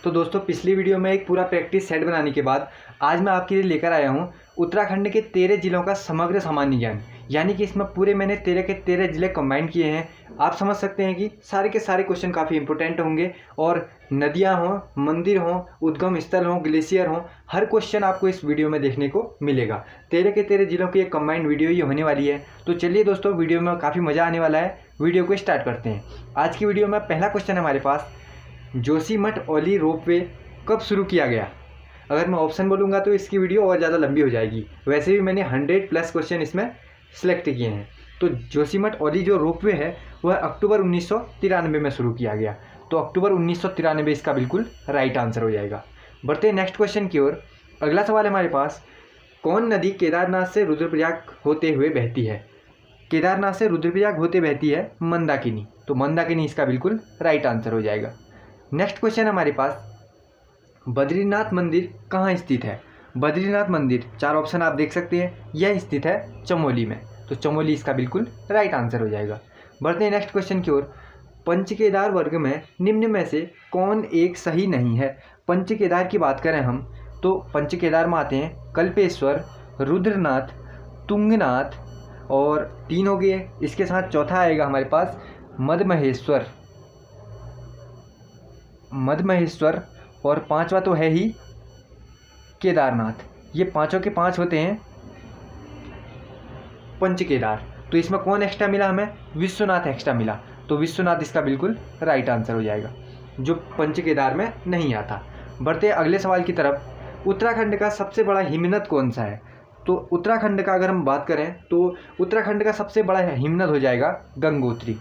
तो दोस्तों पिछली वीडियो में एक पूरा प्रैक्टिस सेट बनाने के बाद आज मैं आपके लिए लेकर आया हूँ उत्तराखंड के 13 जिलों का समग्र सामान्य ज्ञान। यानी कि इसमें पूरे मैंने 13 के 13 जिले कंबाइन किए हैं। आप समझ सकते हैं कि सारे के सारे क्वेश्चन काफ़ी इंपॉर्टेंट होंगे और नदियाँ हों, मंदिर हों, उद्गम स्थल हों, ग्लेशियर हों, हर क्वेश्चन आपको इस वीडियो में देखने को मिलेगा। 13 के 13 जिलों की एक कंबाइंड वीडियो ये होने वाली है। तो चलिए दोस्तों, वीडियो में काफ़ी मज़ा आने वाला है। वीडियो को स्टार्ट करते हैं। आज की वीडियो में पहला क्वेश्चन हमारे पास, जोशीमठ औली रोपवे कब शुरू किया गया? अगर मैं ऑप्शन बोलूँगा तो इसकी वीडियो और ज़्यादा लंबी हो जाएगी। वैसे भी मैंने 100+ क्वेश्चन इसमें सिलेक्ट किए हैं। तो जोशीमठ औली जो रोपवे है वह अक्टूबर 1993 में शुरू किया गया। तो अक्टूबर 1993 इसका बिल्कुल राइट आंसर हो जाएगा। बढ़ते हैं नेक्स्ट क्वेश्चन की ओर। अगला सवाल हमारे पास, कौन नदी केदारनाथ से रुद्रप्रयाग होते हुए बहती है? केदारनाथ से रुद्रप्रयाग होते बहती है मंदाकिनी। तो मंदाकिनी इसका बिल्कुल राइट आंसर हो जाएगा। नेक्स्ट क्वेश्चन हमारे पास, बद्रीनाथ मंदिर कहाँ स्थित है? बद्रीनाथ मंदिर, 4 ऑप्शन आप देख सकते हैं। यह स्थित है चमोली में। तो चमोली इसका बिल्कुल राइट आंसर हो जाएगा। बढ़ते हैं नेक्स्ट क्वेश्चन की ओर। पंचकेदार वर्ग में निम्न में से कौन एक सही नहीं है? पंचकेदार की बात करें हम तो पंचकेदार में आते हैं कल्पेश्वर, रुद्रनाथ, तुंगनाथ और 3 हो गए। इसके साथ चौथा आएगा हमारे पास मदमहेश्वर और 5वां तो है ही केदारनाथ। ये पांचों के 5 होते हैं पंचकेदार। तो इसमें कौन एक्स्ट्रा मिला हमें? विश्वनाथ एक्स्ट्रा मिला। तो विश्वनाथ इसका बिल्कुल राइट आंसर हो जाएगा, जो पंचकेदार में नहीं आता। बढ़ते हैं अगले सवाल की तरफ। उत्तराखंड का सबसे बड़ा हिमनद कौन सा है? तो उत्तराखंड का अगर हम बात करें तो उत्तराखंड का सबसे बड़ा हिमनद हो जाएगा गंगोत्री।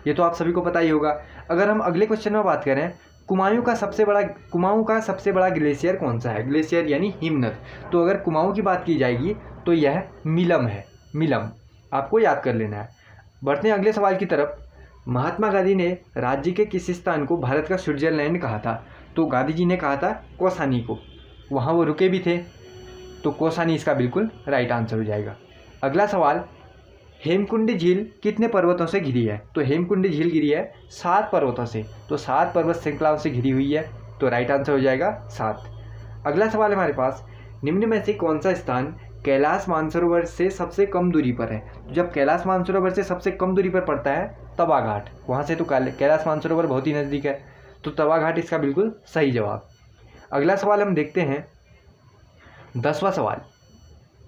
ये तो आप सभी को पता ही होगा। अगर हम अगले क्वेश्चन में बात करें, कुमाऊं का सबसे बड़ा ग्लेशियर कौन सा है? ग्लेशियर यानी हिमनद। तो अगर कुमाऊं की बात की जाएगी तो यह मिलम है। मिलम आपको याद कर लेना है। बढ़ते हैं अगले सवाल की तरफ। महात्मा गांधी ने राज्य के किस स्थान को भारत का स्विट्जरलैंड कहा था? तो गांधी जी ने कहा था कौसानी को। वहाँ वो रुके भी थे। तो कौसानी इसका बिल्कुल राइट आंसर हो जाएगा। अगला सवाल, हेमकुंड झील कितने पर्वतों से घिरी है? तो हेमकुंड झील घिरी है 7 पर्वतों से। तो 7 पर्वत श्रृंखलाओं से घिरी हुई है। तो राइट आंसर हो जाएगा 7। अगला सवाल हमारे पास, निम्न में से कौन सा स्थान कैलाश मानसरोवर से सबसे कम दूरी पर है? जब कैलाश मानसरोवर से सबसे कम दूरी पर पड़ता है तवा घाट। वहाँ से तो कैलाश मानसरोवर बहुत ही नज़दीक है। तो तवा घाट इसका बिल्कुल सही जवाब। अगला सवाल हम देखते हैं, 10वां सवाल,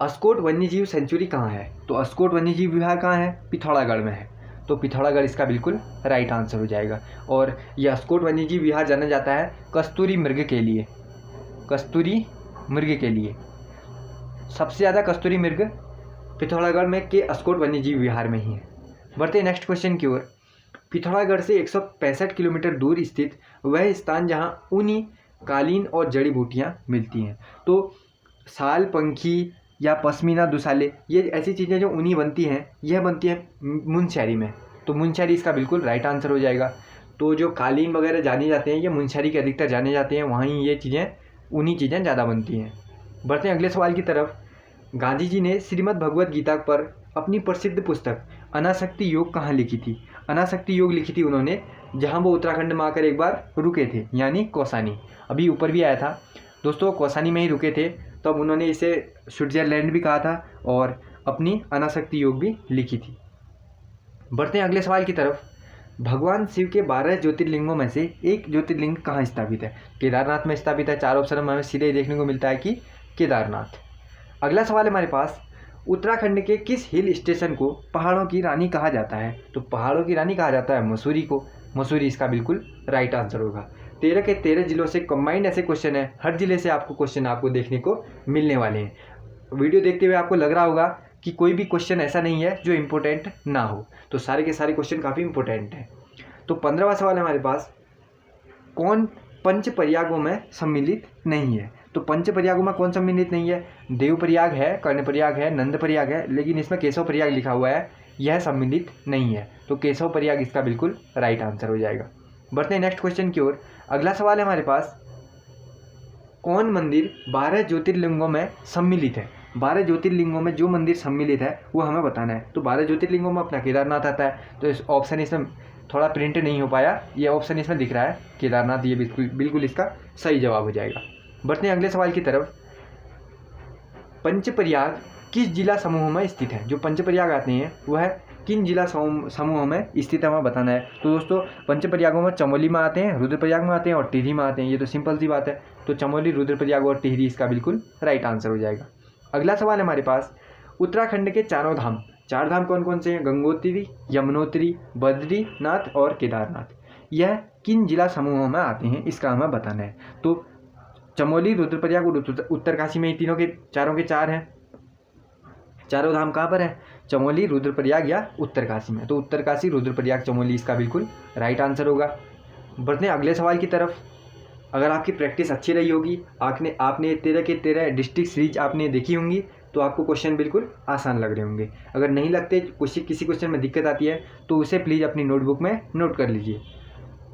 अस्कोट वन्यजीव सेंचुरी कहाँ है? तो अस्कोट वन्यजीव विहार कहाँ है? पिथौरागढ़ में है। तो पिथौरागढ़ इसका बिल्कुल राइट आंसर हो जाएगा। और यह अस्कोट वन्यजीव विहार जाना जाता है कस्तूरी मृग के लिए। कस्तूरी मृग के लिए सबसे ज़्यादा कस्तूरी मृग पिथौरागढ़ में के अस्कोट वन्यजीव विहार में ही है। बढ़ते हैं नेक्स्ट क्वेश्चन की ओर। पिथौरागढ़ से 165 किलोमीटर दूर स्थित वह स्थान जहाँ ऊनी, कालीन और जड़ी बूटियाँ मिलती हैं। तो साल पंखी या पश्मीना दुसाले, ये ऐसी चीज़ें जो ऊनी बनती हैं, यह बनती है मुनस्यारी में। तो मुनस्यारी इसका बिल्कुल राइट आंसर हो जाएगा। तो जो कालीन वगैरह जाने जाते हैं ये मुनस्यारी के अधिकतर जाने जाते हैं। वहीं ये चीज़ें ऊनी चीज़ें ज़्यादा बनती हैं। बढ़ते हैं अगले सवाल की तरफ। गांधी जी ने श्रीमद् भगवद गीता पर अपनी प्रसिद्ध पुस्तक अनासक्ति योग कहाँ लिखी थी? अनासक्ति योग लिखी थी उन्होंने जहाँ वो उत्तराखंड में आकर एक बार रुके थे, यानी कौसानी। अभी ऊपर भी आया था दोस्तों, कौसानी में ही रुके थे। तब उन्होंने इसे स्विट्जरलैंड भी कहा था और अपनी अनासक्ति योग भी लिखी थी। बढ़ते हैं अगले सवाल की तरफ। भगवान शिव के 12 ज्योतिर्लिंगों में से एक ज्योतिर्लिंग कहाँ स्थापित है? केदारनाथ में स्थापित है। 4 ऑप्शन में हमें सीधे देखने को मिलता है कि केदारनाथ। अगला सवाल हमारे पास, उत्तराखंड के किस हिल स्टेशन को पहाड़ों की रानी कहा जाता है? तो पहाड़ों की रानी कहा जाता है मसूरी को। मसूरी इसका बिल्कुल राइट आंसर होगा। 13 के 13 जिलों से कंबाइंड ऐसे क्वेश्चन है, हर जिले से आपको क्वेश्चन आपको देखने को मिलने वाले हैं। वीडियो देखते हुए आपको लग रहा होगा कि कोई भी क्वेश्चन ऐसा नहीं है जो इम्पोर्टेंट ना हो। तो सारे के सारे क्वेश्चन काफ़ी इंपॉर्टेंट हैं। तो 15वां सवाल है हमारे पास, कौन पंच प्रयागों में सम्मिलित नहीं है? तो पंच प्रयागों में कौन सम्मिलित नहीं है? देव प्रयाग है, कर्ण प्रयाग है, नंद प्रयाग है, लेकिन इसमें केशव प्रयाग लिखा हुआ है, यह सम्मिलित नहीं है। तो केशव प्रयाग इसका बिल्कुल राइट आंसर हो जाएगा। बढ़ते हैं नेक्स्ट क्वेश्चन की ओर। अगला सवाल है हमारे पास, कौन मंदिर 12 ज्योतिर्लिंगों में सम्मिलित है? 12 ज्योतिर्लिंगों में जो मंदिर सम्मिलित है वो हमें बताना है। तो 12 ज्योतिर्लिंगों में अपना केदारनाथ आता है। तो इस ऑप्शन इसमें थोड़ा प्रिंट नहीं हो पाया, ये ऑप्शन इसमें दिख रहा है केदारनाथ, ये बिल्कुल इसका सही जवाब हो जाएगा। बढ़ते हैं अगले सवाल की तरफ। पंचप्रयाग किस जिला समूह में स्थित है? जो पंचप्रयाग आते हैं वह किन जिला समूह में स्थित है, हमें बताना है। तो दोस्तों पंचप्रयागों में चमोली में आते हैं, रुद्रप्रयाग में आते हैं और टिहरी में आते हैं, ये तो सिंपल सी बात है। तो चमोली, रुद्रप्रयाग और टिहरी इसका बिल्कुल राइट आंसर हो जाएगा। अगला सवाल हमारे पास, उत्तराखंड के चारों धाम, 4 धाम कौन कौन से हैं? गंगोत्री, यमुनोत्री, बद्रीनाथ और केदारनाथ, यह किन जिला समूहों में आते हैं, इसका हमें बताना है। तो चमोली, रुद्रप्रयाग और उत्तरकाशी में तीनों के चारों के 4 हैं। चारों धाम कहाँ पर है? चमोली, रुद्रप्रयाग या उत्तरकाशी में। तो उत्तरकाशी, रुद्रप्रयाग, चमोली इसका बिल्कुल राइट आंसर होगा। बढ़ते हैं अगले सवाल की तरफ। अगर आपकी प्रैक्टिस अच्छी रही होगी, आपने 13 के 13 डिस्ट्रिक्ट सीरीज आपने देखी होंगी, तो आपको क्वेश्चन बिल्कुल आसान लग रहे होंगे। अगर नहीं लगते, किसी क्वेश्चन में दिक्कत आती है, तो उसे प्लीज़ अपनी नोटबुक में नोट कर लीजिए।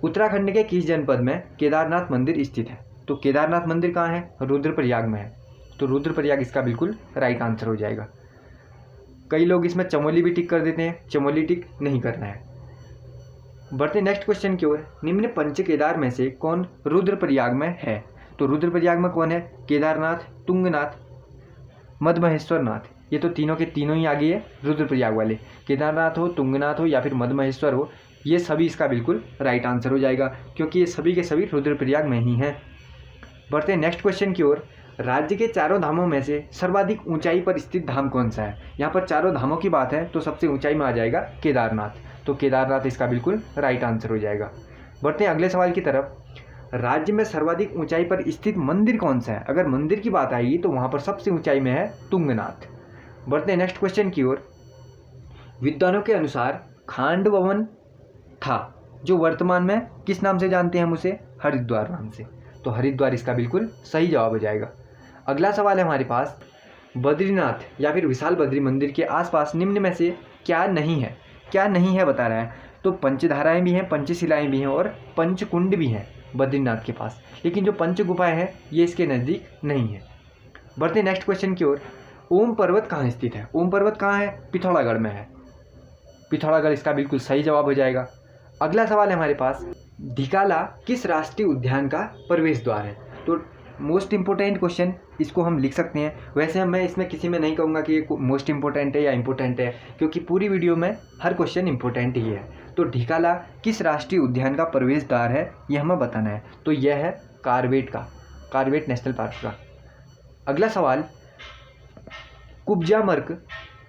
उत्तराखंड के किस जनपद में केदारनाथ मंदिर स्थित है? तो केदारनाथ मंदिर कहाँ है? रुद्रप्रयाग में है। तो रुद्रप्रयाग इसका बिल्कुल राइट आंसर हो जाएगा। कई लोग इसमें चमोली भी टिक कर देते हैं, चमोली टिक नहीं करना है। बढ़ते नेक्स्ट क्वेश्चन की ओर। निम्न पंच केदार में से कौन रुद्रप्रयाग में है? तो रुद्रप्रयाग में कौन है? केदारनाथ, तुंगनाथ, मदमहेश्वरनाथ, ये तो तीनों के तीनों ही आगे है रुद्रप्रयाग वाले। केदारनाथ हो, तुंगनाथ हो या फिर मदमहेश्वर हो, ये सभी इसका बिल्कुल राइट आंसर हो जाएगा, क्योंकि ये सभी के सभी रुद्रप्रयाग में ही हैं। बढ़ते हैं नेक्स्ट क्वेश्चन की ओर। राज्य के चारों धामों में से सर्वाधिक ऊंचाई पर स्थित धाम कौन सा है? यहाँ पर चारों धामों की बात है, तो सबसे ऊंचाई में आ जाएगा केदारनाथ। तो केदारनाथ इसका बिल्कुल राइट आंसर हो जाएगा। बढ़ते हैं अगले सवाल की तरफ। राज्य में सर्वाधिक ऊंचाई पर स्थित मंदिर कौन सा है? अगर मंदिर की बात आएगी तो वहाँ पर सबसे ऊंचाई में है तुंगनाथ। बढ़ते हैं नेक्स्ट क्वेश्चन की ओर। विद्वानों के अनुसार खांड भवन था, जो वर्तमान में किस नाम से जानते हैं हम उसे? हरिद्वार नाम से। तो हरिद्वार इसका बिल्कुल सही जवाब हो जाएगा। अगला सवाल है हमारे पास। बद्रीनाथ या फिर विशाल बद्री मंदिर के आसपास निम्न में से क्या नहीं है? क्या नहीं है बता रहा है। तो पंचधाराएं भी हैं, पंचशिलाएं भी हैं और पंचकुंड भी हैं बद्रीनाथ के पास, लेकिन जो पंच गुफाएं हैं ये इसके नज़दीक नहीं है। बढ़ते नेक्स्ट क्वेश्चन की ओर। ओम पर्वत कहाँ स्थित है? ओम पर्वत कहाँ है? पिथौरागढ़ में है। पिथौरागढ़ इसका बिल्कुल सही जवाब हो जाएगा। अगला सवाल है हमारे पास। ढिकाला किस राष्ट्रीय उद्यान का प्रवेश द्वार है? तो मोस्ट इंपॉर्टेंट क्वेश्चन, इसको हम लिख सकते हैं। वैसे मैं इसमें किसी में नहीं कहूँगा कि ये मोस्ट इंपॉर्टेंट है या इंपॉर्टेंट है, क्योंकि पूरी वीडियो में हर क्वेश्चन इंपॉर्टेंट ही है। तो ढिकाला किस राष्ट्रीय उद्यान का प्रवेश द्वार है, ये हमें बताना है। तो यह है कार्बेट नेशनल पार्क का। अगला सवाल। कुब्जा मर्ग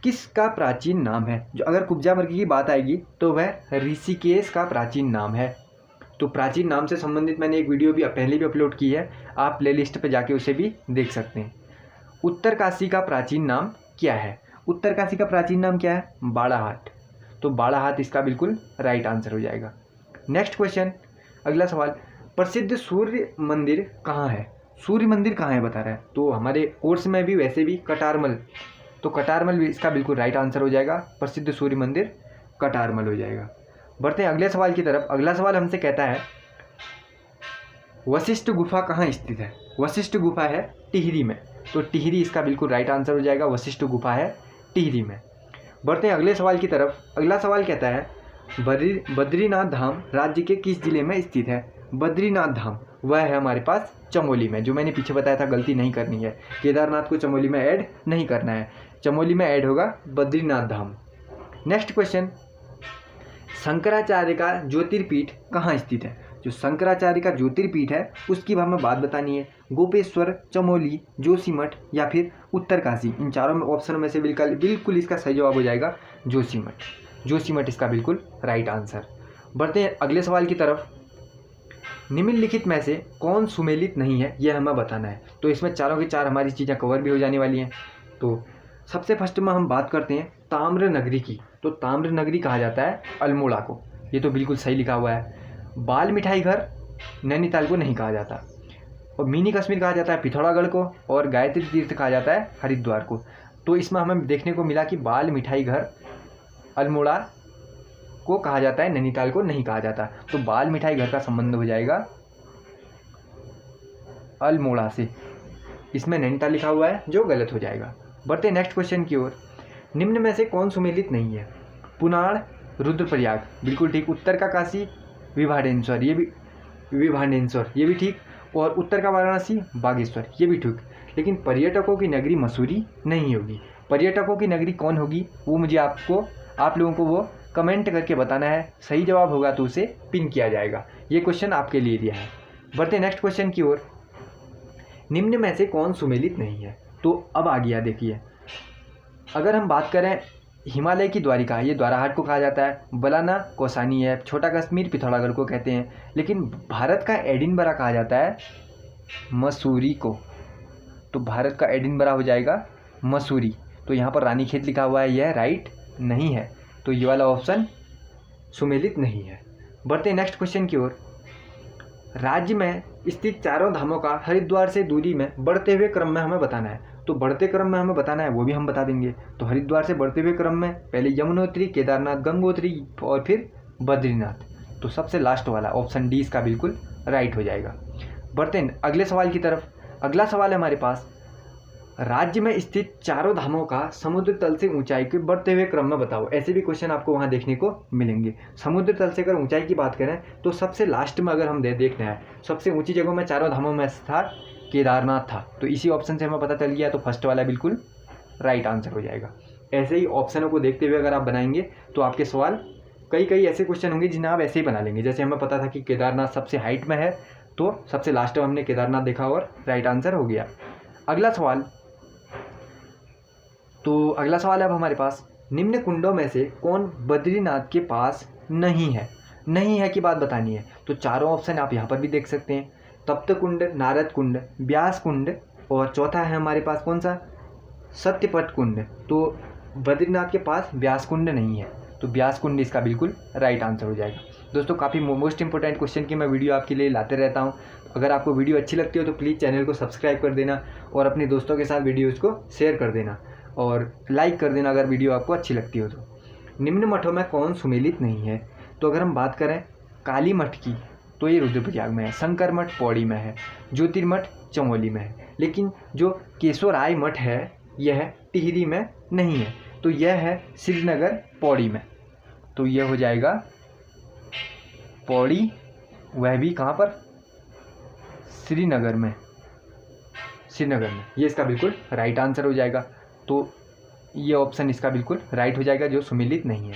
किसका प्राचीन नाम है? जो अगर कुब्जा मर्ग की बात आएगी तो वह ऋषिकेश का प्राचीन नाम है। तो प्राचीन नाम से संबंधित मैंने एक वीडियो भी पहले भी अपलोड की है, आप प्लेलिस्ट पे जाके उसे भी देख सकते हैं। उत्तरकाशी का प्राचीन नाम क्या है? उत्तरकाशी का प्राचीन नाम क्या है? बाड़ाहाट। तो बाड़ाहाट इसका बिल्कुल राइट आंसर हो जाएगा। नेक्स्ट क्वेश्चन, अगला सवाल। प्रसिद्ध सूर्य मंदिर कहाँ है? सूर्य मंदिर कहाँ है बता रहा है। तो हमारे कोर्स में भी वैसे भी कटारमल, तो कटारमल भी इसका बिल्कुल राइट आंसर हो जाएगा। प्रसिद्ध सूर्य मंदिर कटारमल हो जाएगा। बढ़ते हैं अगले सवाल की तरफ। अगला सवाल हमसे कहता है वशिष्ठ गुफा कहाँ स्थित है? वशिष्ठ गुफा है टिहरी में। तो टिहरी इसका बिल्कुल राइट आंसर हो जाएगा। वशिष्ठ गुफा है टिहरी में। बढ़ते हैं अगले सवाल की तरफ। अगला सवाल कहता है बद्रीनाथ धाम राज्य के किस जिले में स्थित है? बद्रीनाथ धाम वह है हमारे पास चमोली में। जो मैंने पीछे बताया था, गलती नहीं करनी है, केदारनाथ को चमोली में ऐड नहीं करना है, चमोली में ऐड होगा बद्रीनाथ धाम। Next question. शंकराचार्य का ज्योतिर्पीठ कहाँ स्थित है? जो शंकराचार्य का ज्योतिर्पीठ है उसकी हमें बात बतानी है। गोपेश्वर, चमोली, जोशीमठ या फिर उत्तरकाशी, इन चारों में ऑप्शन में से बिल्कुल इसका सही जवाब हो जाएगा जोशीमठ। जोशीमठ इसका बिल्कुल राइट आंसर। बढ़ते हैं अगले सवाल की तरफ। निम्नलिखित में से कौन सुमेलित नहीं है, यह हमें बताना है। तो इसमें चारों की चार हमारी चीज़ें कवर भी हो जाने वाली हैं। तो सबसे फर्स्ट में हम बात करते हैं ताम्र नगरी की। तो ताम्र नगरी कहा जाता है अल्मोड़ा को, ये तो बिल्कुल सही लिखा हुआ है। बाल मिठाई घर नैनीताल को नहीं कहा जाता, और मिनी कश्मीर कहा जाता है पिथौरागढ़ को, और गायत्री तीर्थ कहा जाता है हरिद्वार को। तो इसमें हमें देखने को मिला कि बाल मिठाई घर अल्मोड़ा को कहा जाता है, नैनीताल को नहीं कहा जाता। तो बाल मिठाई घर का संबंध हो जाएगा अल्मोड़ा से। इसमें नैनीताल लिखा हुआ है जो गलत हो जाएगा। बढ़ते नेक्स्ट क्वेश्चन की ओर। निम्न में से कौन सुमेलित नहीं है? पुनाड़, रुद्रप्रयाग, बिल्कुल ठीक। उत्तर का काशी विभाडेश्वर, ये भी ठीक। और उत्तर का वाराणसी बागेश्वर, ये भी ठीक। लेकिन पर्यटकों की नगरी मसूरी नहीं होगी। पर्यटकों की नगरी कौन होगी वो मुझे आप लोगों को वो कमेंट करके बताना है। सही जवाब होगा तो उसे पिन किया जाएगा। ये क्वेश्चन आपके लिए दिया है। बढ़ते नेक्स्ट क्वेश्चन की ओर। निम्न में से कौन सुमेलित नहीं है? तो अब आ गया, देखिए अगर हम बात करें हिमालय की द्वारिका, ये द्वाराहाट को कहा जाता है। बलाना कौसानी है। छोटा कश्मीर पिथौरागढ़ को कहते हैं। लेकिन भारत का एडिनबरा कहा जाता है मसूरी को। तो भारत का एडिनबरा हो जाएगा मसूरी। तो यहाँ पर रानीखेत लिखा हुआ है, यह राइट नहीं है। तो ये वाला ऑप्शन सुमेलित नहीं है। बढ़ते नेक्स्ट क्वेश्चन की ओर। राज्य में स्थित चारों धामों का हरिद्वार से दूरी में बढ़ते हुए क्रम में हमें बताना है। तो बढ़ते क्रम में हमें बताना है, वो भी हम बता देंगे। तो हरिद्वार से बढ़ते हुए क्रम में पहले यमुनोत्री, केदारनाथ, गंगोत्री और फिर बद्रीनाथ। तो सबसे लास्ट वाला ऑप्शन डी इसका बिल्कुल राइट हो जाएगा। बढ़ते हैं अगले सवाल की तरफ। अगला सवाल है हमारे पास, राज्य में स्थित चारों धामों का समुद्र तल से ऊंचाई के बढ़ते हुए क्रम में बताओ। ऐसे भी क्वेश्चन आपको वहां देखने को मिलेंगे। समुद्र तल से अगर ऊंचाई की बात करें तो सबसे लास्ट में अगर हम देखना है, सबसे ऊंची जगहों में चारों धामों में था केदारनाथ था। तो इसी ऑप्शन से हमें पता चल गया। तो फर्स्ट वाला बिल्कुल राइट आंसर हो जाएगा। ऐसे ही ऑप्शनों को देखते हुए अगर आप बनाएंगे तो आपके सवाल कई ऐसे क्वेश्चन होंगे जिन्हें आप ऐसे ही बना लेंगे। जैसे हमें पता था कि केदारनाथ सबसे हाइट में है, तो सबसे लास्ट में हमने केदारनाथ देखा और राइट आंसर हो गया। अगला सवाल अब हमारे पास, निम्न कुंडों में से कौन बद्रीनाथ के पास नहीं है? नहीं है की बात बतानी है। तो चारों ऑप्शन आप यहाँ पर भी देख सकते हैं, तप्त कुंड, नारद कुंड, व्यास कुंड और चौथा है हमारे पास कौन सा, सत्यपट कुंड। तो बद्रीनाथ के पास व्यास कुंड नहीं है। तो व्यास कुंड इसका बिल्कुल राइट आंसर हो जाएगा। दोस्तों काफ़ी मोस्ट इंपॉर्टेंट क्वेश्चन की मैं वीडियो आपके लिए लाते रहता हूँ। अगर आपको वीडियो अच्छी लगती हो तो प्लीज़ चैनल को सब्सक्राइब कर देना और अपने दोस्तों के साथ वीडियोज़ को शेयर कर देना और लाइक कर देना अगर वीडियो आपको अच्छी लगती हो तो। निम्न मठों में कौन सुमेलित नहीं है? तो अगर हम बात करें काली मठ की तो ये रुद्रप्रयाग में है। शंकर मठ पौड़ी में है। ज्योतिर्मठ चमोली में है। लेकिन जो केशवराय मठ है यह टिहरी में नहीं है। तो यह है श्रीनगर पौड़ी में। तो यह हो जाएगा पौड़ी, वह भी कहाँ पर, श्रीनगर में। ये इसका बिल्कुल राइट आंसर हो जाएगा। तो ये ऑप्शन इसका बिल्कुल राइट हो जाएगा जो सुमेलित नहीं है।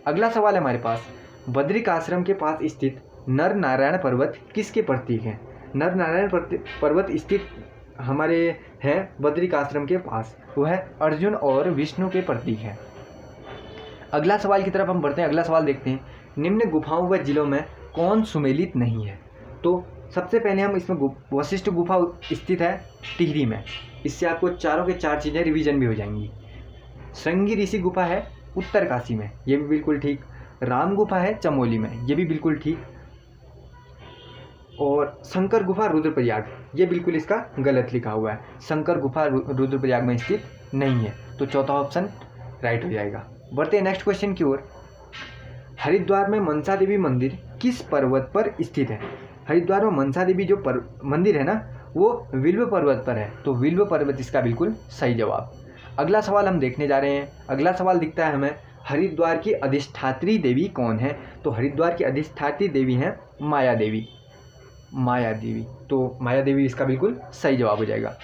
अगला सवाल है हमारे पास, बद्रिक आश्रम के पास स्थित नर नारायण पर्वत किसके प्रतीक हैं? नर नारायण पर्वत स्थित हमारे हैं बद्रिक आश्रम के पास, वह अर्जुन और विष्णु के प्रतीक हैं। अगला सवाल की तरफ हम बढ़ते हैं। अगला सवाल देखते हैं, निम्न गुफाओं व जिलों में कौन सुमेलित नहीं है? तो सबसे पहले हम इसमें वशिष्ठ गुफा स्थित है टिहरी में। इससे आपको चारों के चार चीज़ें रिवीजन भी हो जाएंगी। श्रृंगी ऋषि गुफा है उत्तरकाशी में, ये भी बिल्कुल ठीक। राम गुफा है चमोली में, ये भी बिल्कुल ठीक। और शंकर गुफा रुद्रप्रयाग, ये बिल्कुल इसका गलत लिखा हुआ है। शंकर गुफा रुद्रप्रयाग में स्थित नहीं है। तो चौथा ऑप्शन राइट हो जाएगा। बढ़ते हैं नेक्स्ट क्वेश्चन की ओर। हरिद्वार में मनसा देवी मंदिर किस पर्वत पर स्थित है? हरिद्वार में मनसा देवी जो मंदिर है ना, वो विल्व पर्वत पर है। तो विल्व पर्वत इसका बिल्कुल सही जवाब। अगला सवाल हम देखने जा रहे हैं। अगला सवाल दिखता है हमें, हरिद्वार की अधिष्ठात्री देवी कौन है? तो हरिद्वार की अधिष्ठात्री देवी हैं माया देवी। तो माया देवी इसका बिल्कुल सही जवाब हो जाएगा।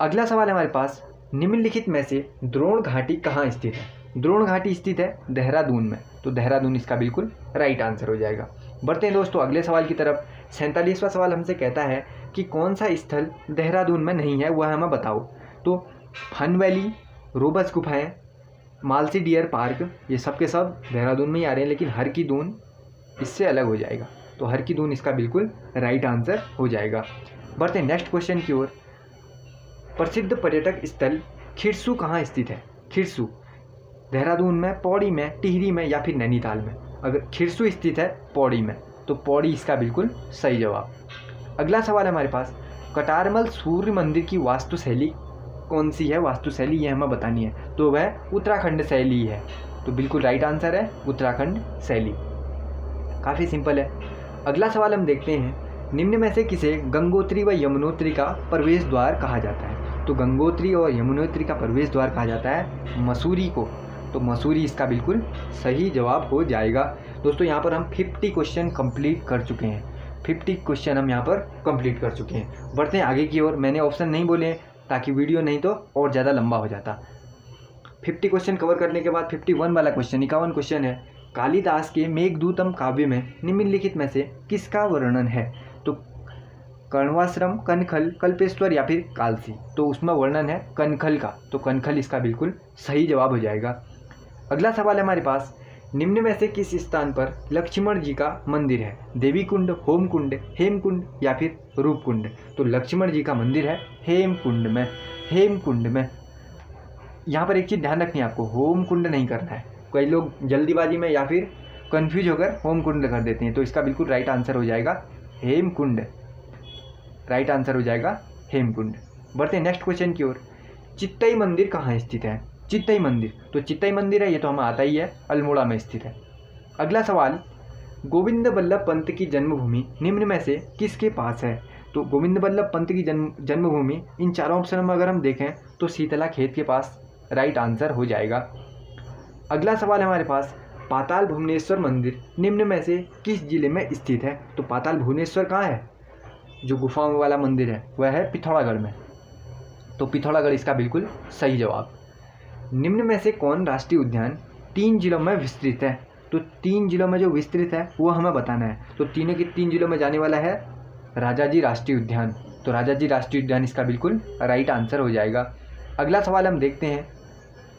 अगला सवाल है हमारे पास, निम्नलिखित में से द्रोण घाटी कहाँ स्थित है? द्रोण घाटी स्थित है देहरादून में। तो देहरादून इसका बिल्कुल राइट आंसर हो जाएगा। बढ़ते हैं दोस्तों अगले सवाल की तरफ। 47वां सवाल हमसे कहता है कि कौन सा स्थल देहरादून में नहीं है, वह हमें बताओ। तो फन वैली, रोबस गुफाएं, मालसी डियर पार्क, ये सब के सब देहरादून में ही आ रहे हैं। लेकिन हर की दून इससे अलग हो जाएगा। तो हर की दून इसका बिल्कुल राइट आंसर हो जाएगा। बढ़ते हैं नेक्स्ट क्वेश्चन की ओर। प्रसिद्ध पर्यटक स्थल खिरसू कहाँ स्थित है? खिरसू देहरादून में, पौड़ी में, टिहरी में या फिर नैनीताल में? अगर खिरसू स्थित है पौड़ी में, तो पौड़ी इसका बिल्कुल सही जवाब। अगला सवाल है हमारे पास, कटारमल सूर्य मंदिर की वास्तुशैली कौन सी है? वास्तुशैली ये हमें बतानी है। तो वह उत्तराखंड शैली है। तो बिल्कुल राइट आंसर है उत्तराखंड शैली। काफ़ी सिंपल है। अगला सवाल हम देखते हैं, निम्न में से किसे गंगोत्री व यमुनोत्री का प्रवेश द्वार कहा जाता है? तो गंगोत्री और यमुनोत्री का प्रवेश द्वार कहा जाता है मसूरी को। तो मसूरी इसका बिल्कुल सही जवाब हो जाएगा। दोस्तों यहाँ पर हम 50 क्वेश्चन कंप्लीट कर चुके हैं। 50 क्वेश्चन हम यहाँ पर कंप्लीट कर चुके हैं। बढ़ते हैं आगे की ओर। मैंने ऑप्शन नहीं बोले हैं ताकि वीडियो नहीं तो और ज़्यादा लंबा हो जाता। 50 क्वेश्चन कवर करने के बाद 51 वाला क्वेश्चन 51 क्वेश्चन है, कालिदास के मेघदूतम काव्य में निम्नलिखित में से किसका वर्णन है? तो कर्णवाश्रम, कनखल, कल्पेश्वर या फिर कालसी। तो उसमें वर्णन है कनखल का, तो कनखल इसका बिल्कुल सही जवाब हो जाएगा। अगला सवाल है हमारे पास, निम्न में से किस स्थान पर लक्ष्मण जी का मंदिर है? देवी कुंड, होम कुंड, हेम कुंड या फिर रूप कुंड। तो लक्ष्मण जी का मंदिर है हेम कुंड में। हेम कुंड में यहाँ पर एक चीज़ ध्यान रखनी है आपको, होम कुंड नहीं करना है। कई लोग जल्दीबाजी में या फिर कंफ्यूज होकर होम कुंड कर देते हैं। तो इसका बिल्कुल राइट आंसर हो जाएगा हेम कुंड। राइट आंसर हो जाएगा हेम कुंड। बढ़ते हैं नेक्स्ट क्वेश्चन की ओर। चित्तई मंदिर कहाँ स्थित है? चित्तई मंदिर, तो चित्तई मंदिर है ये तो हमें आता ही है, अल्मोड़ा में स्थित है। अगला सवाल, गोविंद बल्लभ पंत की जन्मभूमि निम्न में से किसके पास है? तो गोविंद बल्लभ पंत की जन्मभूमि इन चारों ऑप्शन में अगर हम देखें तो शीतला खेत के पास राइट आंसर हो जाएगा। अगला सवाल है हमारे पास, पाताल भुवनेश्वर मंदिर निम्न में से किस जिले में स्थित है? तो पाताल भुवनेश्वर कहाँ है? जो गुफाओं वाला मंदिर है वह है पिथौरागढ़ में। तो पिथौरागढ़ इसका बिल्कुल सही जवाब। निम्न में से कौन राष्ट्रीय उद्यान 3 जिलों में विस्तृत है? तो 3 जिलों में जो विस्तृत है वो हमें बताना है। तो तीनों के 3 जिलों में जाने वाला है राजाजी राष्ट्रीय उद्यान। तो राजाजी राष्ट्रीय उद्यान इसका बिल्कुल राइट आंसर हो जाएगा। अगला सवाल हम देखते हैं।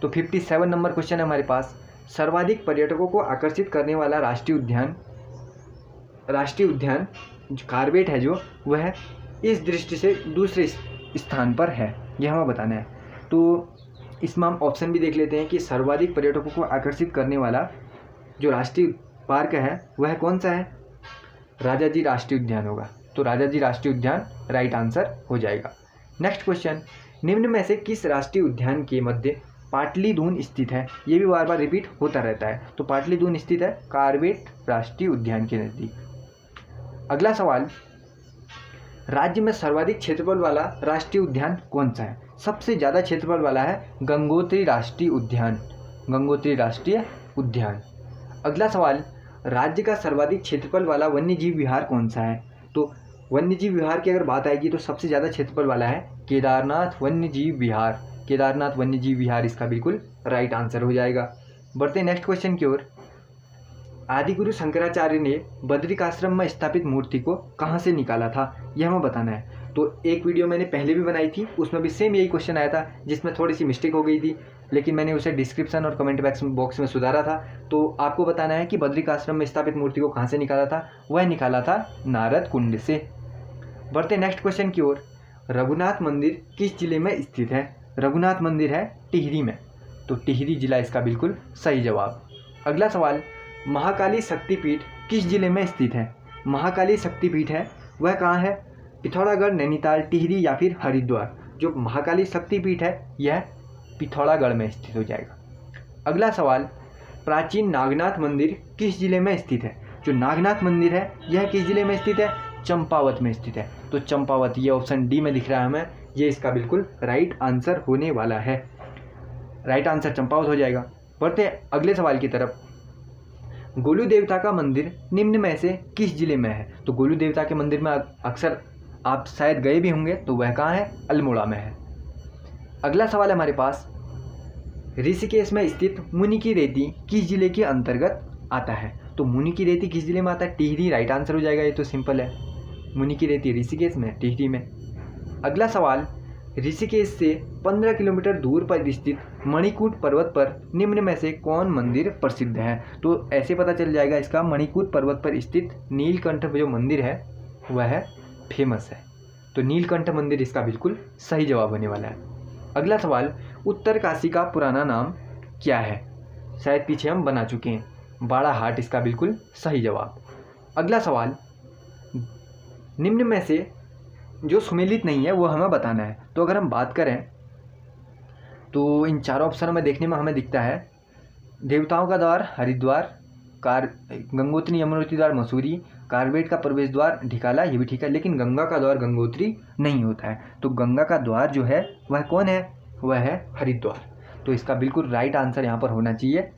तो 57 नंबर क्वेश्चन है हमारे पास, सर्वाधिक पर्यटकों को आकर्षित करने वाला राष्ट्रीय उद्यान जो कार्बेट है जो वह इस दृष्टि से दूसरे स्थान पर है, यह हमें बताना है। तो इसमें हम ऑप्शन भी देख लेते हैं कि सर्वाधिक पर्यटकों को आकर्षित करने वाला जो राष्ट्रीय पार्क है वह कौन सा है? राजाजी राष्ट्रीय उद्यान होगा। तो राजाजी राष्ट्रीय उद्यान राइट आंसर हो जाएगा। नेक्स्ट क्वेश्चन, निम्न में से किस राष्ट्रीय उद्यान के मध्य पाटलीदून स्थित है? ये भी बार बार रिपीट होता रहता है। तो पाटलीदून स्थित है कार्बेट राष्ट्रीय उद्यान के नज़दीक। अगला सवाल, राज्य में सर्वाधिक क्षेत्रफल वाला राष्ट्रीय उद्यान कौन सा है? सबसे ज़्यादा क्षेत्रफल वाला है गंगोत्री राष्ट्रीय उद्यान। गंगोत्री राष्ट्रीय उद्यान। अगला सवाल, राज्य का सर्वाधिक क्षेत्रफल वाला वन्यजीव विहार कौन सा है? तो वन्यजीव विहार की अगर बात आएगी तो सबसे ज़्यादा क्षेत्रफल वाला है केदारनाथ वन्यजीव विहार। केदारनाथ वन्यजीव विहार इसका बिल्कुल राइट आंसर हो जाएगा। बढ़ते हैं नेक्स्ट क्वेश्चन की ओर। आदिगुरु शंकराचार्य ने बद्रिकाश्रम में स्थापित मूर्ति को कहाँ से निकाला था? यह हमें बताना है। तो एक वीडियो मैंने पहले भी बनाई थी, उसमें भी सेम यही क्वेश्चन आया था जिसमें थोड़ी सी मिस्टेक हो गई थी, लेकिन मैंने उसे डिस्क्रिप्शन और कमेंट बॉक्स में सुधारा था। तो आपको बताना है कि बद्रिकाश्रम में स्थापित मूर्ति को कहाँ से निकाला था? वह निकाला था नारद कुंड से। बढ़ते नेक्स्ट क्वेश्चन की ओर। रघुनाथ मंदिर किस जिले में स्थित है? रघुनाथ मंदिर है टिहरी में। तो टिहरी जिला इसका बिल्कुल सही जवाब। अगला सवाल, महाकाली शक्तिपीठ किस जिले में स्थित है? महाकाली शक्तिपीठ है वह कहाँ है? पिथौरागढ़, नैनीताल, टिहरी या फिर हरिद्वार। जो महाकाली शक्तिपीठ है यह पिथौरागढ़ में स्थित हो जाएगा। अगला सवाल, प्राचीन नागनाथ मंदिर किस जिले में स्थित है? जो नागनाथ मंदिर है यह किस जिले में स्थित है? चंपावत में स्थित है। तो चंपावत, ये ऑप्शन डी में दिख रहा है हमें, ये इसका बिल्कुल राइट आंसर होने वाला है। राइट आंसर चंपावत हो जाएगा। बढ़ते अगले सवाल की तरफ। गोलू देवता का मंदिर निम्न में से किस जिले में है? तो गोलू देवता के मंदिर में अक्सर आप शायद गए भी होंगे, तो वह कहाँ है? अल्मोड़ा में है। अगला सवाल है हमारे पास, ऋषिकेश में स्थित मुनि की रेती किस जिले के अंतर्गत आता है? तो मुनि की रेती किस जिले में आता है? टिहरी राइट आंसर हो जाएगा। ये तो सिंपल है, मुनि की रेती ऋषिकेश में, टिहरी में। अगला सवाल, ऋषिकेश से 15 किलोमीटर दूर पर स्थित मणिकूट पर्वत पर निम्न में से कौन मंदिर प्रसिद्ध है? तो ऐसे पता चल जाएगा इसका, मणिकूट पर्वत पर स्थित नीलकंठ जो मंदिर है वह फेमस है। तो नीलकंठ मंदिर इसका बिल्कुल सही जवाब होने वाला है। अगला सवाल, उत्तरकाशी का पुराना नाम क्या है? शायद पीछे हम बना चुके हैं, बाड़ाहाट इसका बिल्कुल सही जवाब। अगला सवाल, निम्न में से जो सुमेलित नहीं है वो हमें बताना है। तो अगर हम बात करें तो इन चारों ऑप्शनों में देखने में हमें दिखता है देवताओं का द्वार हरिद्वार, गंगोत्री यमुनोत्री द्वार मसूरी, कार्बेट का प्रवेश द्वार ढिकाला, ये भी ठीक है, लेकिन गंगा का द्वार गंगोत्री नहीं होता है। तो गंगा का द्वार जो है वह कौन है? वह है हरिद्वार। तो इसका बिल्कुल राइट आंसर यहाँ पर होना चाहिए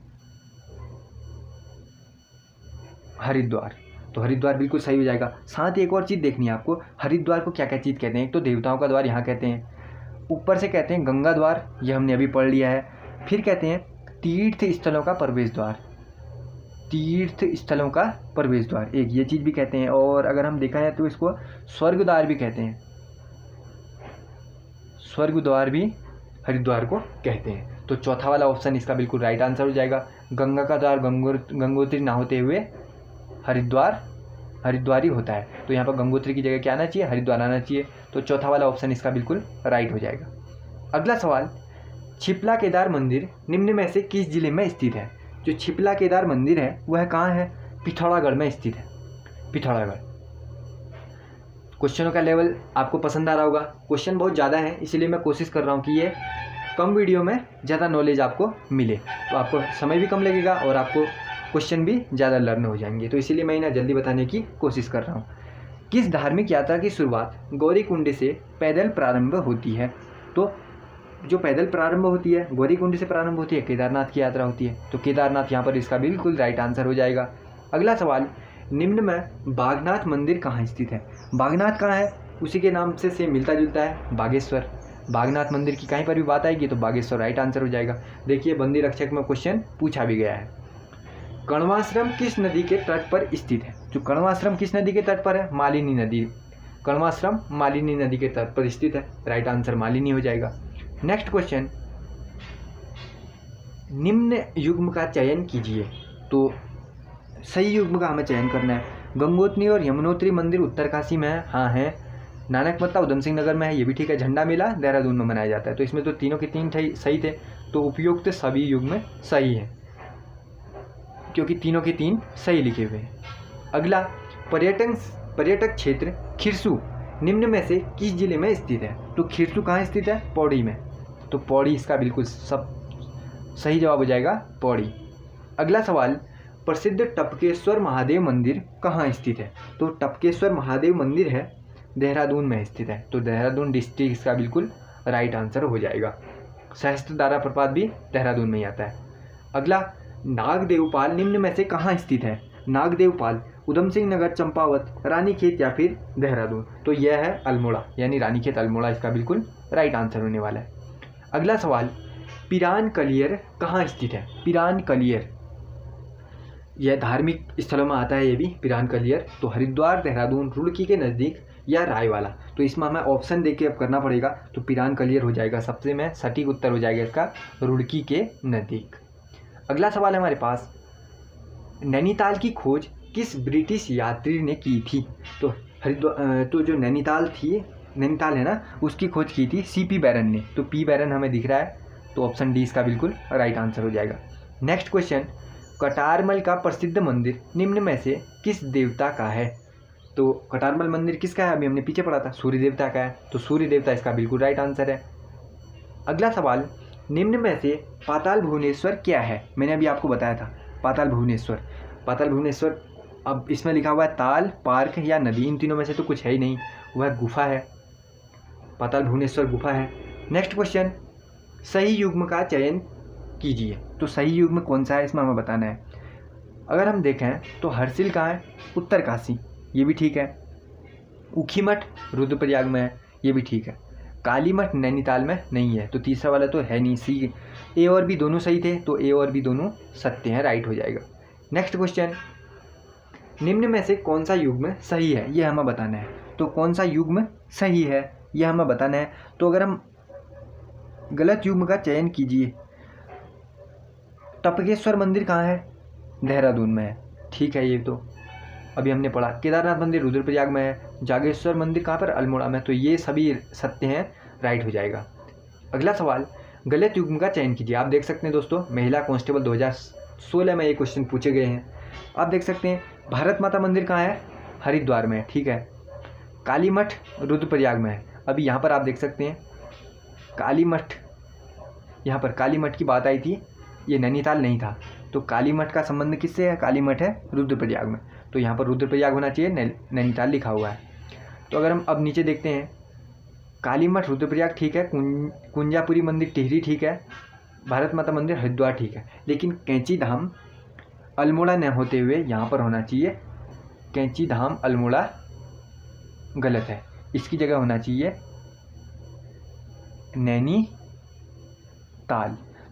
हरिद्वार। तो हरिद्वार बिल्कुल सही हो जाएगा। साथ ही एक और चीज़ देखनी है आपको, हरिद्वार को क्या क्या चीज़ कहते हैं। एक तो देवताओं का द्वार यहाँ कहते हैं, ऊपर से कहते हैं गंगा द्वार, ये हमने अभी पढ़ लिया है। फिर कहते हैं तीर्थ स्थलों का प्रवेश द्वार, तीर्थ स्थलों का प्रवेश द्वार, एक ये चीज़ भी कहते हैं। और अगर हम देखा है तो इसको स्वर्ग द्वार भी कहते हैं, स्वर्ग द्वार भी हरिद्वार को कहते हैं। तो चौथा वाला ऑप्शन इसका बिल्कुल राइट आंसर हो जाएगा। गंगा का द्वार गंगोत्री ना होते हुए हरिद्वार ही होता है, तो यहाँ पर गंगोत्री की जगह क्या आना चाहिए, हरिद्वार आना चाहिए। तो चौथा वाला ऑप्शन इसका बिल्कुल राइट हो जाएगा। अगला सवाल, छिपला केदार मंदिर निम्न में से किस जिले में स्थित है। जो छिपला केदार मंदिर है वह कहाँ है, पिथौरागढ़ में स्थित है, पिथौरागढ़। क्वेश्चनों का लेवल आपको पसंद आ रहा होगा, क्वेश्चन बहुत ज़्यादा है, इसलिए मैं कोशिश कर रहा हूँ कि ये कम वीडियो में ज़्यादा नॉलेज आपको मिले, तो आपको समय भी कम लगेगा और आपको क्वेश्चन भी ज़्यादा लर्न हो जाएंगे। तो इसीलिए मैं इन्हें जल्दी बताने की कोशिश कर रहा हूँ। किस धार्मिक यात्रा की शुरुआत गौरीकुंड से पैदल प्रारंभ होती है। तो जो पैदल प्रारंभ होती है गौरीकुंड से प्रारंभ होती है, केदारनाथ की यात्रा होती है। तो केदारनाथ यहाँ पर इसका बिल्कुल राइट आंसर हो जाएगा। अगला सवाल, निम्न में बागनाथ मंदिर कहाँ स्थित है। बागनाथ कहाँ है, उसी के नाम से सेम मिलता जुलता है, बागेश्वर। बागनाथ मंदिर की कहीं पर भी बात आएगी तो बागेश्वर राइट आंसर हो जाएगा। देखिए बंदी रक्षक में क्वेश्चन पूछा भी गया है। कण्वाश्रम किस नदी के तट पर स्थित है। जो कण्वाश्रम किस नदी के तट पर है, मालिनी नदी। कण्वाश्रम मालिनी नदी के तट पर स्थित है, राइट आंसर मालिनी हो जाएगा। नेक्स्ट क्वेश्चन, निम्न युग्म का चयन कीजिए। तो सही युग्म का हमें चयन करना है। गंगोत्री और यमुनोत्री मंदिर उत्तरकाशी में है, हाँ है। नानक मत्ता उधम सिंह नगर में है, ये भी ठीक है। झंडा मेला देहरादून में मनाया जाता है। तो इसमें तो तीनों के तीन सही थे, तो उपयुक्त सभी युग्म सही है, क्योंकि तीनों के तीन सही लिखे हुए हैं। अगला, पर्यटक क्षेत्र खिरसू निम्न में से किस जिले में स्थित है। तो खिरसू कहाँ स्थित है, पौड़ी में। तो पौड़ी इसका बिल्कुल सब सही जवाब हो जाएगा, पौड़ी। अगला सवाल, प्रसिद्ध टपकेश्वर महादेव मंदिर कहाँ स्थित है। तो टपकेश्वर महादेव मंदिर है देहरादून में स्थित है। तो देहरादून डिस्ट्रिक्ट इसका बिल्कुल राइट आंसर हो जाएगा। सहस्त्रधारा प्रपात भी देहरादून में ही आता है। अगला, नागदेवपाल निम्न में से कहाँ स्थित है। नागदेवपाल उधम सिंह नगर, चंपावत, रानीखेत या फिर देहरादून। तो यह है अल्मोड़ा, यानी रानीखेत अल्मोड़ा इसका बिल्कुल राइट आंसर होने वाला है। अगला सवाल, पिरान कलियर कहाँ स्थित है। पिरान कलियर यह धार्मिक स्थलों में आता है, ये भी पिरान कलियर। तो हरिद्वार, देहरादून, रुड़की के नज़दीक या रायवाला। तो इसमें हमें ऑप्शन देके अब करना पड़ेगा। तो पिरान कलियर हो जाएगा, सबसे में सटीक उत्तर हो जाएगा इसका, रुड़की के नज़दीक। अगला सवाल है हमारे पास, नैनीताल की खोज किस ब्रिटिश यात्री ने की थी। तो तो जो नैनीताल है ना, उसकी खोज की थी सीपी बैरन ने। तो पी बैरन हमें दिख रहा है, तो ऑप्शन डी इसका बिल्कुल राइट आंसर हो जाएगा। नेक्स्ट क्वेश्चन, कटारमल का प्रसिद्ध मंदिर निम्न में से किस देवता का है। तो कटारमल मंदिर किसका है, अभी हमने पीछे पढ़ा था, सूर्य देवता का है। तो सूर्य देवता इसका बिल्कुल राइट आंसर है। अगला सवाल, निम्न में से पाताल भुवनेश्वर क्या है। मैंने अभी आपको बताया था पाताल भुवनेश्वर। पाताल भुवनेश्वर, अब इसमें लिखा हुआ है ताल, पार्क या नदी, इन तीनों में से तो कुछ है ही नहीं, वह गुफा है। पाताल भुवनेश्वर गुफा है। नेक्स्ट क्वेश्चन, सही युग्म का चयन कीजिए। तो सही युग्म कौन सा है, इसमें हमें बताना है। अगर हम देखें तो हर्षिल कहाँ है, उत्तरकाशी, ये भी ठीक है। ऊखीमठ रुद्रप्रयाग में है, ये भी ठीक है। कालीमठ नैनीताल में नहीं है, तो तीसरा वाला तो है नहीं। सी, ए और बी दोनों सही थे, तो ए और बी दोनों सत्य हैं, राइट हो जाएगा। नेक्स्ट क्वेश्चन, निम्न में से कौन सा युग्म सही है, ये हमें बताना है। तो कौन सा युग्म सही है, ये हमें बताना है। तो अगर हम गलत युग्म का चयन कीजिए। टपकेश्वर मंदिर कहाँ है, देहरादून में है, ठीक है, ये तो अभी हमने पढ़ा। केदारनाथ मंदिर रुद्रप्रयाग में है। जागेश्वर मंदिर कहाँ पर, अल्मोड़ा में। तो ये सभी सत्य हैं, राइट हो जाएगा। अगला सवाल, गलत युग्म का चयन कीजिए। आप देख सकते हैं दोस्तों, महिला कांस्टेबल 2016 में ये क्वेश्चन पूछे गए हैं। आप देख सकते हैं भारत माता मंदिर कहाँ है, हरिद्वार में, ठीक है। कालीमठ रुद्रप्रयाग में है। अभी यहाँ पर आप देख सकते हैं कालीमठ, यहाँ पर कालीमठ की बात आई थी, ये नैनीताल नहीं था। तो कालीमठ का संबंध किससे है, कालीमठ है रुद्रप्रयाग में। तो यहाँ पर रुद्रप्रयाग होना चाहिए, नैनीताल लिखा हुआ है। तो अगर हम अब नीचे देखते हैं, कालीमठ रुद्रप्रयाग ठीक है, कुंजापुरी मंदिर टिहरी ठीक है, भारत माता मंदिर हरिद्वार ठीक है, लेकिन कैंची धाम अल्मोड़ा न होते हुए यहाँ पर होना चाहिए कैंची धाम अल्मोड़ा, गलत है, इसकी जगह होना चाहिए नैनीताल।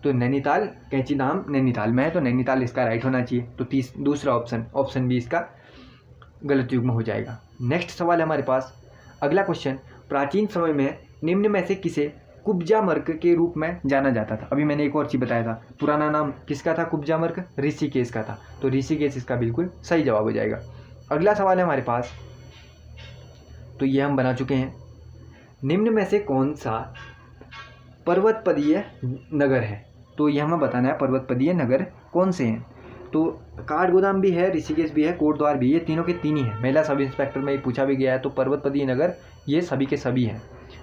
तो नैनीताल, कैंची धाम नैनीताल में है, तो नैनीताल इसका राइट होना चाहिए। तो दूसरा ऑप्शन बी इसका गलत युग्म हो जाएगा। नेक्स्ट सवाल है हमारे पास, अगला क्वेश्चन, प्राचीन समय में निम्न में से किसे कुब्जा मर्क के रूप में जाना जाता था? अभी मैंने एक और चीज़ बताया था, पुराना नाम किसका था कुब्जा मर्क? ऋषिकेश का था, तो ऋषिकेश इसका बिल्कुल सही जवाब हो जाएगा। अगला सवाल है हमारे पास, तो ये हम बना चुके हैं, निम्न में से कौन सा पर्वतपदीय नगर है? तो ये हमें बताना है पर्वतपदीय नगर कौन से हैं। तो काठगोदाम भी है, ऋषिकेश भी है, कोटद्वार भी है, तीनों के तीन ही है। महिला सब इंस्पेक्टर में पूछा भी गया है, तो पर्वतपदीय नगर ये सभी के सभी हैं।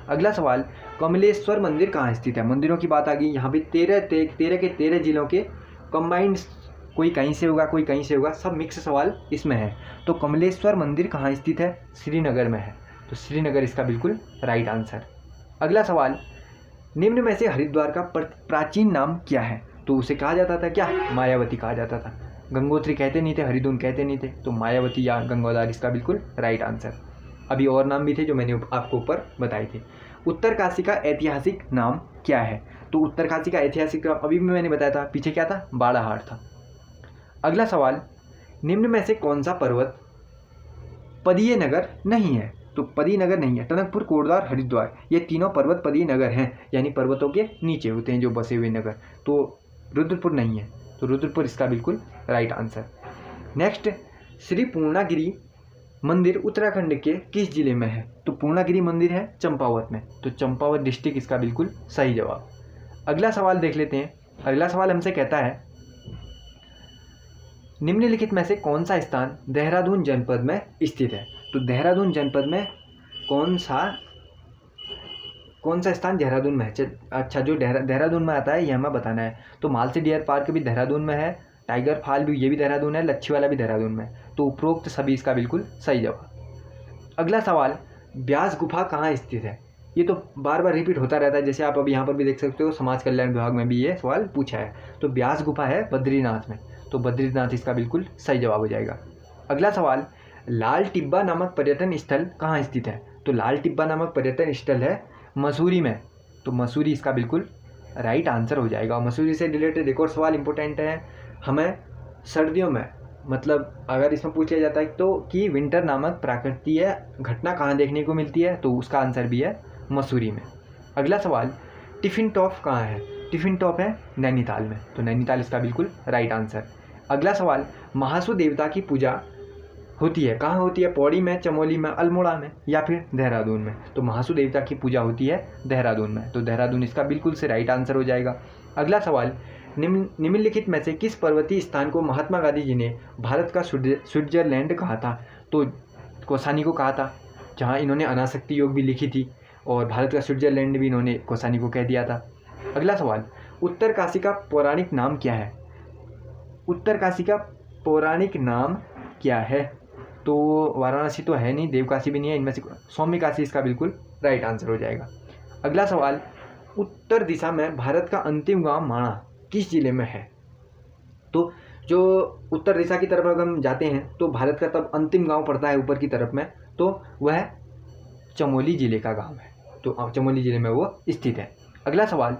अगला सवाल, कमलेश्वर मंदिर कहाँ स्थित है? मंदिरों की बात आ गई, यहाँ भी 13 जिलों के कंबाइंड, कोई कहीं से होगा कोई कहीं से होगा, सब मिक्स सवाल इसमें है। तो कमलेश्वर मंदिर कहाँ स्थित है? श्रीनगर में है, तो श्रीनगर इसका बिल्कुल राइट आंसर। अगला सवाल, निम्न में से हरिद्वार का प्राचीन नाम क्या है? तो उसे कहा जाता था क्या? मायावती कहा जाता था। गंगोत्री कहते नहीं थे, हरिद्वार कहते नहीं थे, तो मायावती या गंगोदार इसका बिल्कुल राइट आंसर। अभी और नाम भी थे जो मैंने आपको ऊपर बताए थे। उत्तरकाशी का ऐतिहासिक नाम क्या है? तो उत्तरकाशी का ऐतिहासिक नाम अभी भी मैंने बताया था, पीछे क्या था? बाड़ाहाट था। अगला सवाल, निम्न में से कौन सा पर्वत पदीय नगर नहीं है? तो पदीय नगर नहीं है, टनकपुर, कोटद्वार, हरिद्वार, ये तीनों पर्वत पदीय नगर हैं, यानी पर्वतों के नीचे होते हैं जो बसे हुए नगर। तो रुद्रपुर नहीं है, तो रुद्रपुर इसका बिल्कुल right answer. Next, Shri Purnagiri मंदिर उत्तराखंड के किस जिले में है? तो पूर्णागिरी मंदिर है चंपावत में, तो चंपावत डिस्ट्रिक्ट इसका बिल्कुल सही जवाब। अगला सवाल देख लेते हैं। अगला सवाल हमसे कहता है, निम्नलिखित में से कौन सा स्थान देहरादून जनपद में स्थित है? तो देहरादून जनपद में कौन सा स्थान देहरादून में है? अच्छा, जो देहरादून में आता है ये हमें बताना है। तो मालसी डियर पार्क भी देहरादून में है, टाइगर फॉल भी ये भी देहरादून है, लच्छीवाला भी देहरादून में, तो उपरोक्त सभी इसका बिल्कुल सही जवाब। अगला सवाल, ब्यास गुफा कहाँ स्थित है? ये तो बार बार रिपीट होता रहता है, जैसे आप अभी यहाँ पर भी देख सकते हो, समाज कल्याण विभाग में भी ये सवाल पूछा है। तो ब्यास गुफा है बद्रीनाथ में, तो बद्रीनाथ इसका बिल्कुल सही जवाब हो जाएगा। अगला सवाल, लाल टिब्बा नामक पर्यटन स्थल कहाँ स्थित है? तो लाल टिब्बा नामक पर्यटन स्थल है मसूरी में, तो मसूरी इसका बिल्कुल राइट आंसर हो जाएगा। और मसूरी से रिलेटेड एक और सवाल इंपॉर्टेंट है हमें, सर्दियों में, मतलब अगर इसमें पूछ लिया जाता है तो कि विंटर नामक प्राकृतिक घटना कहाँ देखने को मिलती है, तो उसका आंसर भी है मसूरी में। अगला सवाल, टिफिन टॉप कहाँ है? टिफिन टॉप है नैनीताल में, तो नैनीताल इसका बिल्कुल राइट आंसर। अगला सवाल, महासू देवता की पूजा होती है कहाँ होती है? पौड़ी में, चमोली में, अल्मोड़ा में, या फिर देहरादून में? तो महासू देवता की पूजा होती है देहरादून में, तो देहरादून इसका बिल्कुल से राइट आंसर हो जाएगा। अगला सवाल, निम्नलिखित में से किस पर्वतीय स्थान को महात्मा गांधी जी ने भारत का स्विट्जरलैंड कहा था? तो कौसानी को कहा था, जहाँ इन्होंने अनासक्ति योग भी लिखी थी, और भारत का स्विट्जरलैंड भी इन्होंने कौसानी को कह दिया था। अगला सवाल, उत्तरकाशी का पौराणिक नाम क्या है? उत्तरकाशी का पौराणिक नाम क्या है? तो वाराणसी तो है नहीं, देवकाशी भी नहीं है, इनमें से सौम्यकाशी इसका बिल्कुल राइट आंसर हो जाएगा। अगला सवाल, उत्तर दिशा में भारत का अंतिम गांव माणा किस जिले में है? तो जो उत्तर दिशा की तरफ अगर हम जाते हैं तो भारत का तब अंतिम गांव पड़ता है ऊपर की तरफ में, तो वह चमोली जिले का गांव है, तो चमोली जिले में वो स्थित है। अगला सवाल,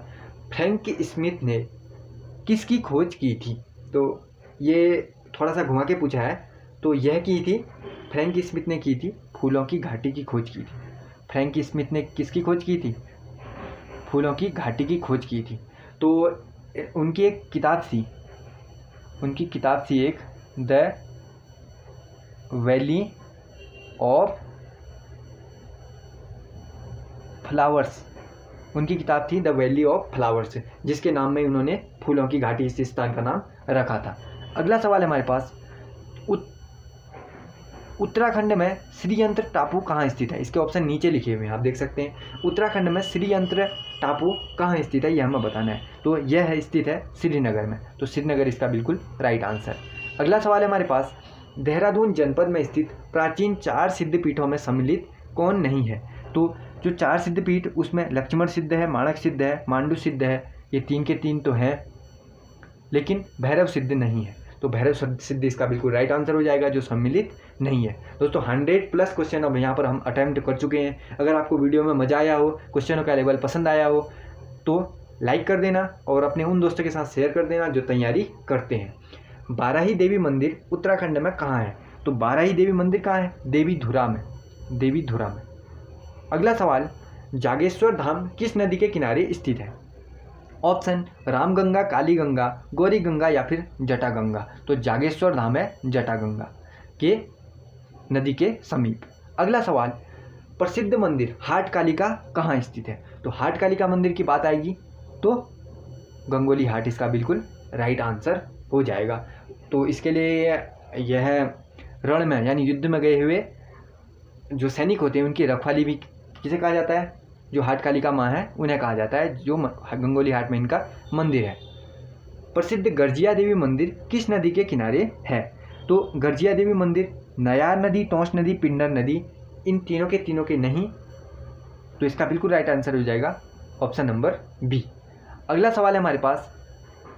फ्रैंक स्मिथ ने किसकी खोज की थी? तो ये थोड़ा सा घुमा के पूछा है, तो यह की थी, फ्रैंक स्मिथ ने की थी फूलों की घाटी की खोज की थी। फ्रैंक स्मिथ ने किसकी खोज की थी? फूलों की घाटी की खोज की थी। तो उनकी एक किताब थी एक, द वैली ऑफ फ्लावर्स, उनकी किताब थी द वैली ऑफ फ्लावर्स, जिसके नाम में उन्होंने फूलों की घाटी इस स्थान का नाम रखा था। अगला सवाल है हमारे पास, उत्तराखंड में श्रीयंत्र टापू कहाँ स्थित है? इसके ऑप्शन नीचे लिखे हुए हैं, आप देख सकते हैं। उत्तराखंड में श्रीयंत्र टापू कहाँ स्थित है, यह हमें बताना है। तो यह है स्थित है श्रीनगर में, तो श्रीनगर इसका बिल्कुल राइट आंसर। अगला सवाल है हमारे पास, देहरादून जनपद में स्थित प्राचीन 4 सिद्धपीठों में सम्मिलित कौन नहीं है? तो जो 4 सिद्धपीठ, उसमें लक्ष्मण सिद्ध है, माणक सिद्ध है, मांडू सिद्ध है, ये 3 के 3 तो हैं, लेकिन भैरव सिद्ध नहीं है, तो भैरव सिद्ध इसका बिल्कुल राइट आंसर हो जाएगा, जो सम्मिलित नहीं है। दोस्तों 100+ क्वेश्चन अब यहाँ पर हम अटैम्प्ट कर चुके हैं। अगर आपको वीडियो में मज़ा आया हो, क्वेश्चनों का लेवल पसंद आया हो, तो लाइक कर देना और अपने उन दोस्तों के साथ शेयर कर देना जो तैयारी करते हैं। बाराही देवी मंदिर उत्तराखंड में कहाँ है? तो बाराही देवी मंदिर कहाँ है? देवीधुरा में, देवीधुरा में। अगला सवाल, जागेश्वर धाम किस नदी के किनारे स्थित है? ऑप्शन रामगंगा, काली गंगा, गौरी गंगा या फिर जटागंगा। तो जागेश्वर धाम है जटागंगा के नदी के समीप। अगला सवाल, प्रसिद्ध मंदिर हाट कालिका कहाँ स्थित है? तो हाट कालिका मंदिर की बात आएगी तो गंगोली हाट इसका बिल्कुल राइट आंसर हो जाएगा। तो इसके लिए यह रण में यानी युद्ध में गए हुए जो सैनिक होते हैं उनकी रखवाली भी किसे कहा जाता है? जो हाट कालिका माँ है उन्हें कहा जाता है, जो गंगोली हाट में इनका मंदिर है। प्रसिद्ध गर्जिया देवी मंदिर किस नदी के किनारे है? तो गर्जिया देवी मंदिर नयार नदी, टोंस नदी, पिंडर नदी, इन तीनों के नहीं, तो इसका बिल्कुल राइट आंसर हो जाएगा ऑप्शन नंबर बी। अगला सवाल है हमारे पास,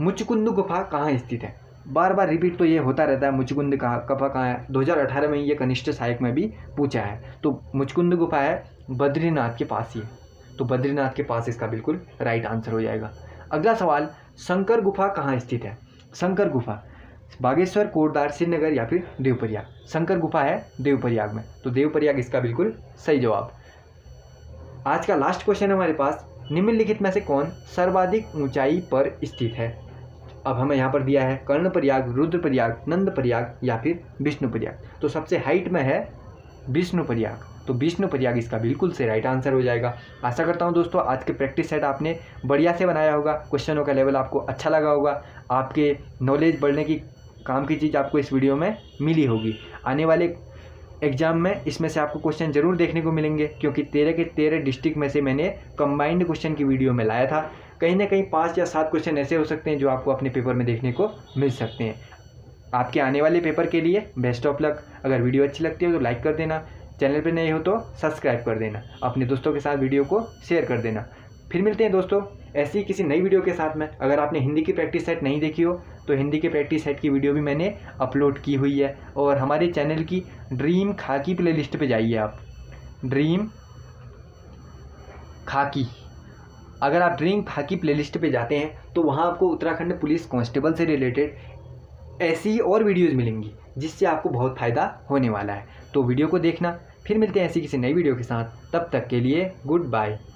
मुचकुंद गुफा कहाँ स्थित है? बार बार रिपीट तो ये होता रहता है, मुचकुंद गुफा कहाँ है? 2018 में ये कनिष्ठ सहायक में भी पूछा है। तो मुचकुंद गुफा है बद्रीनाथ के पास ही, तो बद्रीनाथ के पास इसका बिल्कुल राइट आंसर हो जाएगा। अगला सवाल, शंकर गुफा कहाँ स्थित है? शंकर गुफा बागेश्वर, कोटद्वार, श्रीनगर या फिर देवप्रयाग। शंकर गुफा है देवप्रयाग में, तो देवप्रयाग इसका बिल्कुल सही जवाब। आज का लास्ट क्वेश्चन है हमारे पास, निम्नलिखित में से कौन सर्वाधिक ऊंचाई पर स्थित है? अब हमें यहाँ पर दिया है कर्णप्रयाग, रुद्रप्रयाग, नंदप्रयाग या फिर विष्णुप्रयाग। तो सबसे हाइट में है विष्णुप्रयाग, तो विष्णुप्रयाग इसका बिल्कुल से राइट आंसर हो जाएगा। आशा करता हूँ दोस्तों आज के प्रैक्टिस सेट आपने बढ़िया से बनाया होगा, क्वेश्चनों का लेवल आपको अच्छा लगा होगा, आपके नॉलेज बढ़ने की काम की चीज़ आपको इस वीडियो में मिली होगी। आने वाले एग्जाम में इसमें से आपको क्वेश्चन जरूर देखने को मिलेंगे, क्योंकि 13 के 13 डिस्ट्रिक्ट में से मैंने कंबाइंड क्वेश्चन की वीडियो में लाया था। कहीं ना कहीं 5 या 7 क्वेश्चन ऐसे हो सकते हैं जो आपको अपने पेपर में देखने को मिल सकते हैं। आपके आने वाले पेपर के लिए बेस्ट ऑफ लक। अगर वीडियो अच्छी लगती हो तो लाइक कर देना, चैनल पर नए हो तो सब्सक्राइब कर देना, अपने दोस्तों के साथ वीडियो को शेयर कर देना। फिर मिलते हैं दोस्तों ऐसी किसी नई वीडियो के साथ में। अगर आपने हिंदी की प्रैक्टिस सेट नहीं देखी हो तो हिंदी के प्रैक्टिस सेट की वीडियो भी मैंने अपलोड की हुई है, और हमारे चैनल की ड्रीम खाकी प्लेलिस्ट पे जाइए आप, ड्रीम खाकी। अगर आप ड्रीम खाकी प्लेलिस्ट पे जाते हैं तो वहाँ आपको उत्तराखंड पुलिस कांस्टेबल से रिलेटेड ऐसी और वीडियोज़ मिलेंगी जिससे आपको बहुत फ़ायदा होने वाला है। तो वीडियो को देखना। फिर मिलते हैं ऐसी किसी नई वीडियो के साथ, तब तक के लिए गुड बाय।